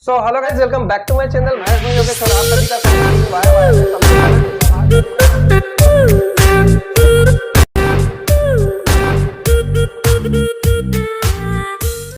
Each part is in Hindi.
So hello guys, welcome back to my channel. मैं हूं योगेश और आप सभी का स्वागत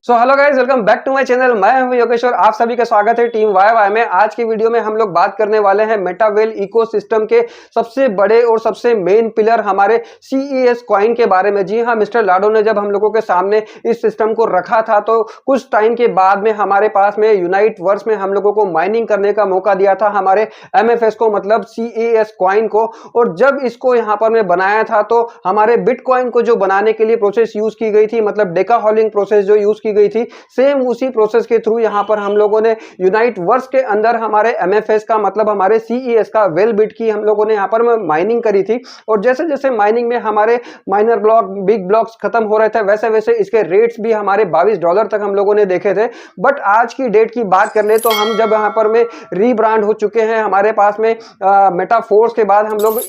hello guys, welcome back to my channel. मैं हूं योगेश और आप सभी का स्वागत है टीम वाई वाई में। आज की वीडियो में हम लोग बात करने वाले हैं मेटावेल इकोसिस्टम के सबसे बड़े और सबसे मेन पिलर हमारे CES कॉइन के बारे में। जी हां, मिस्टर लाडो ने जब हम लोगों के सामने इस सिस्टम को रखा था तो कुछ टाइम के बाद में हमारे पास में यूनाइट वर्स में हम लोगों को माइनिंग करने का मौका दिया था हमारे MFS को, मतलब CES कॉइन को। और जब इसको यहाँ पर मैं बनाया था तो हमारे बिटकॉइन को जो बनाने के लिए प्रोसेस यूज की गई थी, मतलब डेका हॉलिंग प्रोसेस जो यूज की गई थी, सेम उसी प्रोसेस के थ्रू यहां पर हम लोगों ने यूनाइट वर्स के अंदर हमारे MFS का, मतलब हमारे CES का वेल बिट की हम लोगों ने यहां पर माइनिंग करी थी। और जैसे जैसे माइनिंग में हमारे माइनर ब्लॉक, बिग ब्लॉक्स खत्म हो रहे थे, वैसे वैसे इसके रेट्स भी हमारे $22 तक हम लोगों ने देखे थे। बट आज की डेट की बात कर ले तो हम जब यहां पर में रीब्रांड हो चुके हैं, हमारे पास में मेटाफोर्स के बाद हम लोग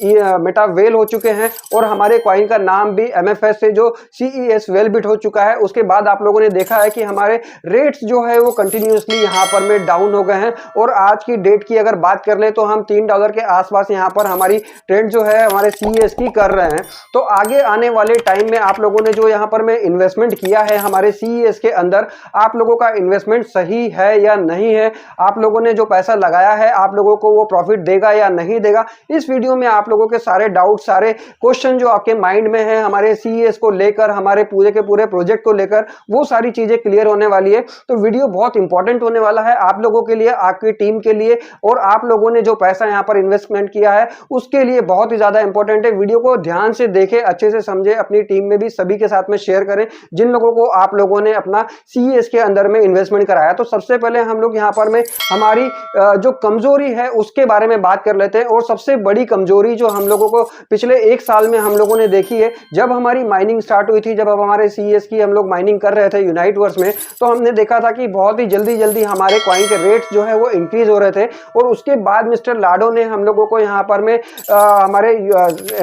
मेटावेल हो चुके हैं और हमारे कॉइन का नाम भी MFS से जो CES वेल बिट हो चुका है। उसके बाद आप लोगों ने देखा है कि हमारे रेट्स जो है वो कंटिन्यूअसली यहां पर में डाउन हो गए हैं। और आज की डेट की अगर बात कर ले तो हम $3 के आसपास यहां पर हमारी ट्रेंड जो है हमारे CES की कर रहे हैं। तो आगे आने वाले टाइम में आप लोगों ने जो यहां पर में इन्वेस्टमेंट किया है हमारे CES के अंदर, आप लोगों का इन्वेस्टमेंट सही है या नहीं है, आप लोगों ने जो पैसा लगाया है आप लोगों को वो प्रॉफिट देगा या नहीं देगा, इस वीडियो में आप लोगों के सारे डाउट, सारे क्वेश्चन जो आपके माइंड में है हमारे CES को लेकर, हमारे पूरे के पूरे प्रोजेक्ट को लेकर, वो सारी चीजें क्लियर होने वाली है। तो वीडियो बहुत इंपॉर्टेंट होने वाला है आप लोगों के लिए, आपकी टीम के लिए, और आप लोगों ने जो पैसा यहां पर इन्वेस्टमेंट किया है उसके लिए बहुत ही ज्यादा इंपॉर्टेंट है। वीडियो को ध्यान से देखें, अच्छे से समझे, अपनी टीम में भी सभी के साथ में शेयर करें जिन लोगों को आप लोगों ने अपना CES के अंदर में इन्वेस्टमेंट कराया। तो सबसे पहले हम लोग यहां पर में हमारी जो कमजोरी है उसके बारे में बात कर लेते हैं। और सबसे बड़ी कमजोरी जो हम लोगों को पिछले एक साल में हम लोगों ने देखी है, जब हमारी माइनिंग स्टार्ट हुई थी, जब अब हमारे CES की हम लोग माइनिंग कर रहे थे यूनाइट वर्स में, तो हमने देखा था कि बहुत ही जल्दी जल्दी हमारे कॉइन के रेट्स जो है वो इंक्रीज हो रहे थे। और उसके बाद मिस्टर लाडो ने हम लोगों को यहाँ पर में हमारे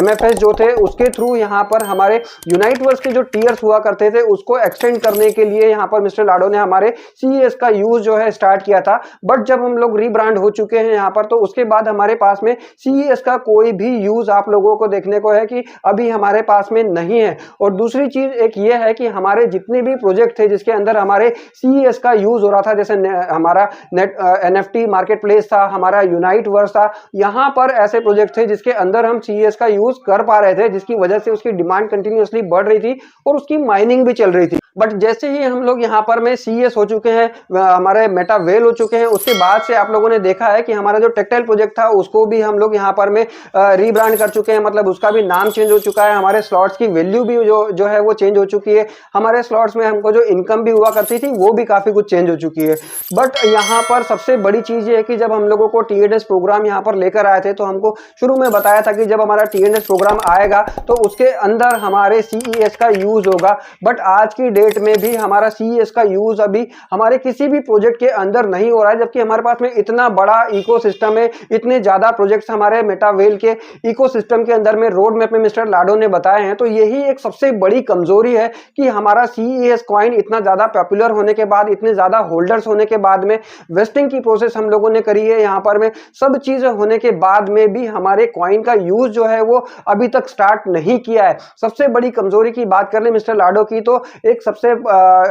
MFS जो थे उसके थ्रू यहाँ पर हमारे यूनाइट वर्स के जो टीयर्स हुआ करते थे उसको एक्सटेंड करने के लिए यहाँ पर मिस्टर लाडो ने हमारे CES का यूज जो है स्टार्ट किया था। बट जब हम लोग रीब्रांड हो चुके हैं यहाँ पर, तो उसके बाद हमारे पास में CES का कोई भी यूज आप लोगों को देखने को है कि अभी हमारे पास में नहीं है। और दूसरी चीज एक ये है कि हमारे जितने भी प्रोजेक्ट थे जिसके अंदर हमारे CES का यूज हो रहा था, जैसे हमारा नेट NFT मार्केट प्लेस था, हमारा यूनाइट वर्स था, यहां पर ऐसे प्रोजेक्ट थे जिसके अंदर हम CES का यूज कर पा रहे थे, जिसकी वजह से उसकी डिमांड कंटिन्यूअसली बढ़ रही थी और उसकी माइनिंग भी चल रही थी। बट जैसे ही हम लोग यहाँ पर में CES हो चुके हैं, हमारे मेटावेल हो चुके हैं, उसके बाद से आप लोगों ने देखा है कि हमारा जो टेक्टाइल प्रोजेक्ट था उसको भी हम लोग यहाँ पर में रीब्रांड कर चुके हैं, मतलब उसका भी नाम चेंज हो चुका है, हमारे स्लॉट्स की वैल्यू भी जो है वो चेंज हो चुकी है, हमारे स्लॉट्स में हमको जो इनकम भी हुआ करती थी वो भी काफी कुछ चेंज हो चुकी है। बट यहाँ पर सबसे बड़ी चीज ये है कि जब हम लोगों को TNS प्रोग्राम यहाँ पर लेकर आए थे तो हमको शुरू में बताया था कि जब हमारा TNS प्रोग्राम आएगा तो उसके अंदर हमारे CES का यूज होगा। बट आज की डेट में भी हमारा CES का यूज अभी हमारे किसी भी प्रोजेक्ट के अंदर नहीं हो रहा है, जबकि हमारे पास में इतना बड़ा इकोसिस्टम है, इतने ज्यादा प्रोजेक्ट्स हमारे मेटावेल के इकोसिस्टम के अंदर में रोड मैप में मिस्टर लाडो ने बताए हैं। तो यही एक सबसे बड़ी कमजोरी है कि हमारा CES कॉइन इतना ज्यादा पॉपुलर होने के बाद, इतने ज्यादा होल्डर्स होने के बाद में, वेस्टिंग की प्रोसेस हम लोगों ने करी है यहाँ पर में, सब चीजें होने के बाद में भी हमारे कॉइन का यूज जो है वो अभी तक स्टार्ट नहीं किया है। सबसे बड़ी कमजोरी की बात कर ले मिस्टर लाडो की, तो एक सबसे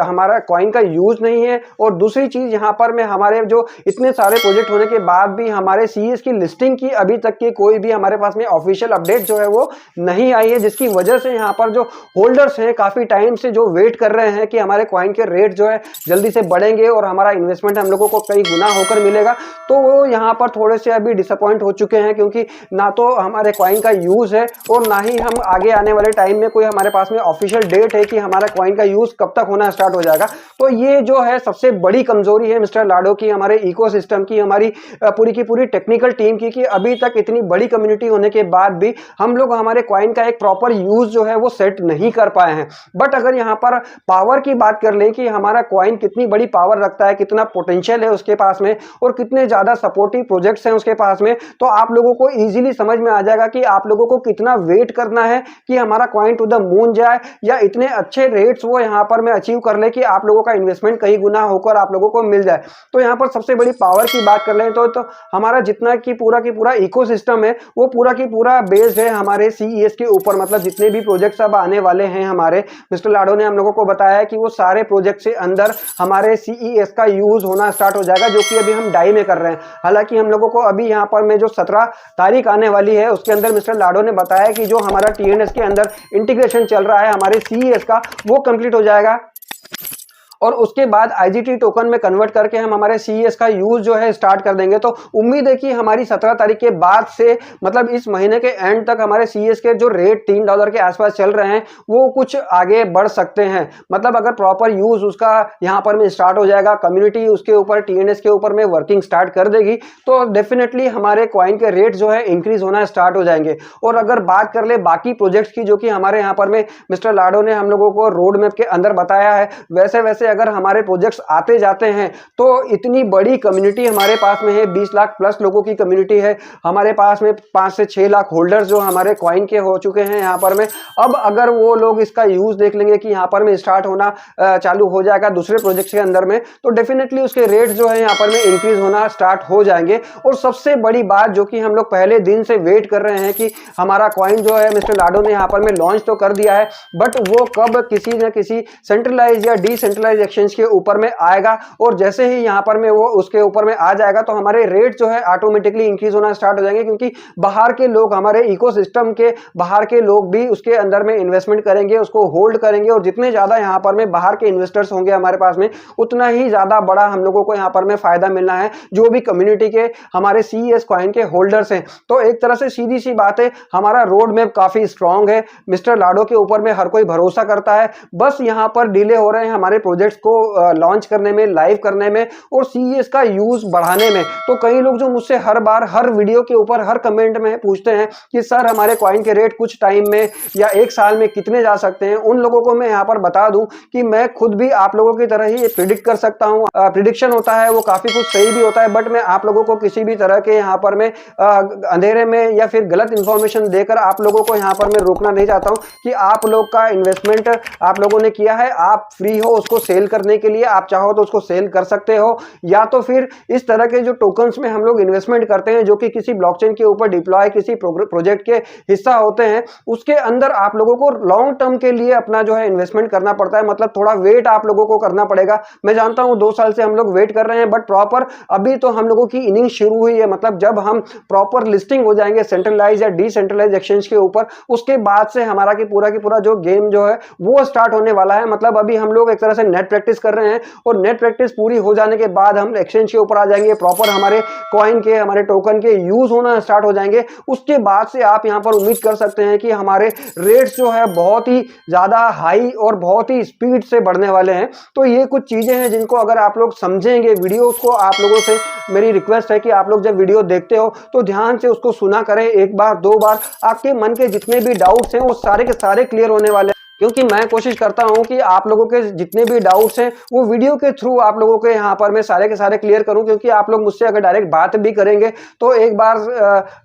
हमारा कॉइन का यूज नहीं है। और दूसरी चीज यहाँ पर में हमारे जो इतने सारे प्रोजेक्ट होने के बाद भी हमारे CES की लिस्टिंग की अभी तक की कोई भी हमारे पास में ऑफिशियल अपडेट जो है वो नहीं आई है, जिसकी वजह से यहाँ पर जो होल्डर्स हैं काफी टाइम से जो वेट कर रहे हैं कि हमारे कॉइन के रेट जो है जल्दी से बढ़ेंगे और हमारा इन्वेस्टमेंट हम लोगों को कई गुना होकर मिलेगा, तो वो यहाँ पर थोड़े से अभी डिसअपॉइंट हो चुके हैं, क्योंकि ना तो हमारे कॉइन का यूज है और ना ही हम आगे आने वाले टाइम में कोई हमारे पास में ऑफिशियल डेट है कि हमारा कॉइन का यूज कब तक होना स्टार्ट हो जाएगा। तो ये जो है सबसे बड़ी कमजोरी है मिस्टर लाडो की, हमारे इकोसिस्टम की, हमारी पूरी की पूरी टेक्निकल टीम की, कि अभी तक इतनी बड़ी कम्युनिटी होने के बाद भी हम लोग हमारे कॉइन का एक प्रॉपर यूज जो है वो सेट नहीं कर पाए हैं। बट अगर यहाँ पर पावर की बात कर लें कि हमारा कॉइन कितनी बड़ी पावर रखता है, कितना पोटेंशियल है उसके पास में और कितने ज़्यादा सपोर्टिव प्रोजेक्ट्स हैं उसके पास में, तो आप लोगों को ईजिली समझ में आ जाएगा कि आप लोगों को कितना वेट करना है कि हमारा कॉइन टू द मून जाए या इतने अच्छे रेट्स वो यहाँ पर मैं अचीव कर ले कि आप लोगों का इन्वेस्टमेंट कई गुना होकर आप लोगों को मिल जाए। तो यहाँ पर सबसे बड़ी पावर की बात कर लें तो हमारा जितना की पूरा इकोसिस्टम है वो पूरा की पूरा बेस्ड है हमारे सीईएस के ऊपर। मतलब जितने भी प्रोजेक्ट्स अब आने वाले हैं हमारे, मिस्टर लाडो ने हम लोगों को बताया है कि वो सारे प्रोजेक्ट से अंदर हमारे सीईएस का यूज होना स्टार्ट हो जाएगा, जो कि अभी हम डाई में कर रहे हैं। हालांकि हम लोगों को अभी यहाँ पर में जो 17 तारीख आने वाली है उसके अंदर मिस्टर लाडो ने बताया कि जो हमारा टीएनएस के अंदर इंटीग्रेशन चल रहा है हमारे सीईएस का वो कंप्लीट हो जाएगा और उसके बाद आईजीटी टोकन में कन्वर्ट करके हम हमारे सीईएस का यूज जो है स्टार्ट कर देंगे। तो उम्मीद है कि हमारी 17 तारीख के बाद से मतलब इस महीने के एंड तक हमारे सीईएस के जो रेट $3 के आसपास चल रहे हैं वो कुछ आगे बढ़ सकते हैं। मतलब अगर प्रॉपर यूज उसका यहाँ पर में स्टार्ट हो जाएगा, कम्युनिटी उसके ऊपर टीएनएस के ऊपर में वर्किंग स्टार्ट कर देगी, तो डेफिनेटली हमारे कॉइन के रेट जो है इंक्रीज होना स्टार्ट हो जाएंगे। और अगर बात कर ले बाकी प्रोजेक्ट्स की जो कि हमारे यहाँ पर में मिस्टर लाडो ने हम लोगों को रोड मैप के अंदर बताया है, वैसे वैसे अगर हमारे प्रोजेक्ट्स आते जाते हैं तो इतनी बड़ी कम्युनिटी हमारे पास में है, 20 लाख प्लस लोगों की कम्युनिटी है हमारे पास में, 5 से 6 लाख होल्डर्स जो हमारे कॉइन के हो चुके हैं यहाँ पर में। अब अगर वो लोग इसका यूज देख लेंगे कि यहाँ पर में स्टार्ट होना चालू हो जाएगा दूसरे प्रोजेक्ट के अंदर में, तो डेफिनेटली उसके रेट जो है यहाँ पर में इंक्रीज होना स्टार्ट हो जाएंगे। और सबसे बड़ी बात जो कि हम लोग पहले दिन से वेट कर रहे हैं कि हमारा कॉइन जो है मिस्टर लाडो ने यहाँ पर में लॉन्च तो कर दिया है, बट वो कब किसी न किसी सेंट्रलाइज या डिसेंट्रलाइज एक्सचेंज के ऊपर में आएगा। और जैसे ही यहाँ पर में वो उसके ऊपर में आ जाएगा तो हमारे रेट जो है ऑटोमेटिकली इंक्रीज होना स्टार्ट हो जाएंगे, क्योंकि बाहर के लोग हमारे इकोसिस्टम के बाहर के लोग भी उसके अंदर में इन्वेस्टमेंट करेंगे, उसको होल्ड करेंगे। और जितने ज्यादा यहाँ पर में बाहर के इन्वेस्टर्स होंगे हमारे पास में, उतना ही ज्यादा बड़ा हम लोगों को यहाँ पर में फायदा मिलना है जो भी कम्युनिटी के हमारे सीईएस कॉइन के होल्डर्स हैं। तो एक तरह से सीधी सी बात है, हमारा रोड मैप काफी स्ट्रांग है, मिस्टर लाडो के ऊपर में हर कोई भरोसा करता है। बस यहाँ पर डिले हो रहे हैं हमारे प्रोजेक्ट्स को लॉन्च करने में, लाइव करने में और सीईएस का यूज बढ़ाने में। तो कई लोग जो मुझसे हर बार हर वीडियो के ऊपर हर कमेंट में पूछते हैं कि सर हमारे कॉइन के रेट कुछ टाइम में या एक साल में कितने जा सकते हैं, उन लोगों को मैं यहाँ पर बता दूं कि मैं खुद भी आप लोगों की तरह ही प्रिडिक्ट कर सकता हूँ। प्रिडिक्शन होता है वो काफी कुछ सही भी होता है, बट मैं आप लोगों को किसी भी तरह के यहाँ पर मैं अंधेरे में या फिर गलत इंफॉर्मेशन देकर आप लोगों को यहाँ पर मैं रोकना नहीं चाहता हूँ कि आप लोग का इन्वेस्टमेंट आप लोगों ने किया है, आप फ्री हो उसको सेल करने के लिए, आप चाहो तो उसको सेल कर सकते हो। या तो फिर इस तरह के जो टोकन्स में हम लोग इन्वेस्टमेंट करते हैं जो कि किसी ब्लॉकचेन के ऊपर डिप्लॉय किसी प्रोजेक्ट के हिस्सा होते हैं, उसके अंदर आप लोगों को लॉन्ग टर्म के लिए अपना जो है इन्वेस्टमेंट करना पड़ता है। मतलब थोड़ा वेट आप लोगों को करना पड़ेगा। मैं जानता हूं 2 साल से हम लोग वेट कर रहे हैं, बट प्रॉपर अभी तो हम लोगों की इनिंग शुरू हुई है। मतलब जब हम प्रॉपर लिस्टिंग हो जाएंगे सेंट्रलाइज या डिसेंट्रलाइज एक्सचेंज के ऊपर, उसके बाद से हमारा की पूरा जो गेम जो है वो स्टार्ट होने वाला है। मतलब अभी हम लोग एक तरह से नेट प्रैक्टिस कर रहे हैं और नेट प्रैक्टिस पूरी हो जाने के बाद हम एक्सचेंज के ऊपर आ जाएंगे, प्रॉपर हमारे कॉइन के हमारे टोकन के यूज होना स्टार्ट हो जाएंगे। उसके बाद से आप यहां पर उम्मीद कर सकते हैं कि हमारे रेट्स जो है बहुत ही ज्यादा हाई और बहुत ही स्पीड से बढ़ने वाले हैं। तो ये कुछ चीजें हैं जिनको अगर आप लोग समझेंगे, वीडियोस को आप लोगों से मेरी रिक्वेस्ट है कि आप लोग जब वीडियो देखते हो तो ध्यान से उसको सुना करें, 1 बार 2 बार। आपके मन के जितने भी डाउट्स हैं वो सारे के सारे क्लियर होने वाले हैं, क्योंकि मैं कोशिश करता हूं कि आप लोगों के जितने भी डाउट्स हैं वो वीडियो के थ्रू आप लोगों के यहाँ पर मैं सारे के सारे क्लियर करूं। क्योंकि आप लोग मुझसे अगर डायरेक्ट बात भी करेंगे तो एक बार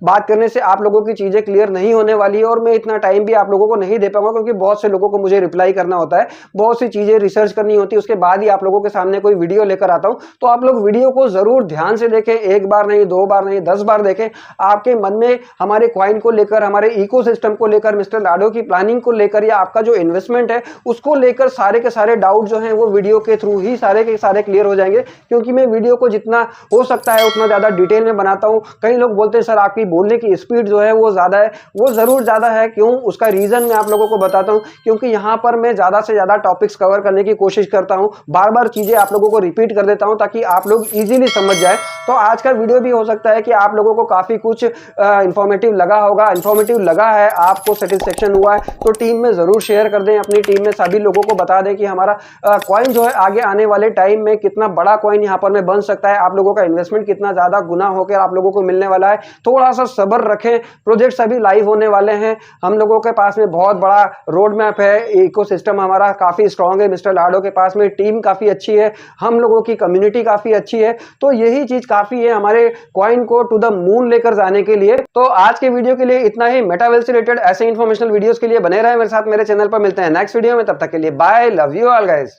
बात करने से आप लोगों की चीजें क्लियर नहीं होने वाली है और मैं इतना टाइम भी आप लोगों को नहीं दे पाऊंगा, क्योंकि बहुत से लोगों को मुझे रिप्लाई करना होता है, बहुत सी चीजें रिसर्च करनी होती है, उसके बाद ही आप लोगों के सामने कोई वीडियो लेकर आता हूं। तो आप लोग वीडियो को जरूर ध्यान से देखें, 1 बार नहीं, 2 बार नहीं, 10 बार देखें। आपके मन में हमारे कॉइन को लेकर, हमारे इकोसिस्टम को लेकर, मिस्टर लाडो की प्लानिंग को लेकर या आपका जो इन्वेस्टमेंट है उसको लेकर सारे के सारे डाउट जो हैं वो वीडियो के थ्रू ही सारे के सारे क्लियर हो जाएंगे। क्योंकि मैं वीडियो को जितना हो सकता है उतना ज्यादा डिटेल में बनाता हूं। कई लोग बोलते हैं सर आपकी बोलने की स्पीड जो है वो ज्यादा है, वो जरूर ज्यादा है। क्यों, उसका रीजन मैं आप लोगों को बताता हूं। क्योंकि यहां पर मैं ज्यादा से ज्यादा टॉपिक्स कवर करने की कोशिश करता हूं, बार बार चीजें आप लोगों को रिपीट कर देता हूं ताकि आप लोग इजीली समझ जाए। तो आज का वीडियो भी हो सकता है कि आप लोगों को काफी कुछ इंफॉर्मेटिव लगा होगा, इंफॉर्मेटिव लगा है, आपको सेटिस्फेक्शन हुआ है तो टीम में जरूर शेयर शेयर कर दें अपनी टीम में, सभी लोगों को बता दें कि हमारा कॉइन जो है आगे आने वाले टाइम में कितना बड़ा कॉइन यहाँ पर में बन सकता है, आप लोगों का इन्वेस्टमेंट कितना ज्यादा गुना होकर आप लोगों को मिलने वाला है। थोड़ा सा सब्र रखें, प्रोजेक्ट्स अभी लाइव होने वाले हैं। हम लोगों के पास में बहुत बड़ा रोड मैप है, इकोसिस्टम हमारा काफी स्ट्रांग है, मिस्टर लाडो के पास में टीम काफी अच्छी है, हम लोगों की कम्युनिटी काफी अच्छी है। तो यही चीज काफी है हमारे कॉइन को टू द मून लेकर जाने के लिए। तो आज के वीडियो के लिए इतना ही। मेटावेल से रिलेटेड ऐसे इंफॉर्मेशनल वीडियोस के लिए बने रहे मेरे साथ मेरे चैनल पर। मिलते हैं नेक्स्ट वीडियो में, तब तक के लिए bye, love you all guys.